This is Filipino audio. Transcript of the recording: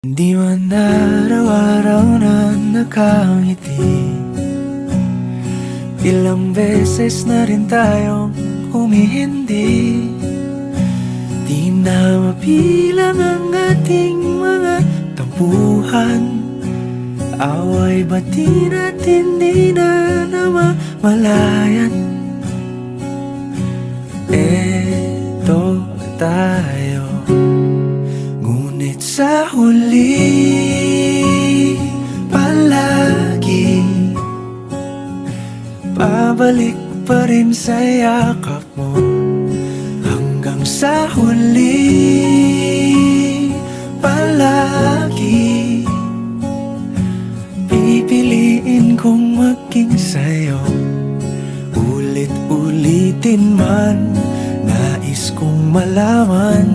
Hindi man araw-araw na nakangiti, ilang beses na rin tayong humihindi. Di na mapilang ang ating mga tampuhan, away bati natin di na namamalayan. Eto tayo, ngunit sa huli palagi pabalik pa rin sa yakap mo. Hanggang sa huli palagi pipiliin kong maging sa'yo. Ulit-ulitin man, nais kong malaman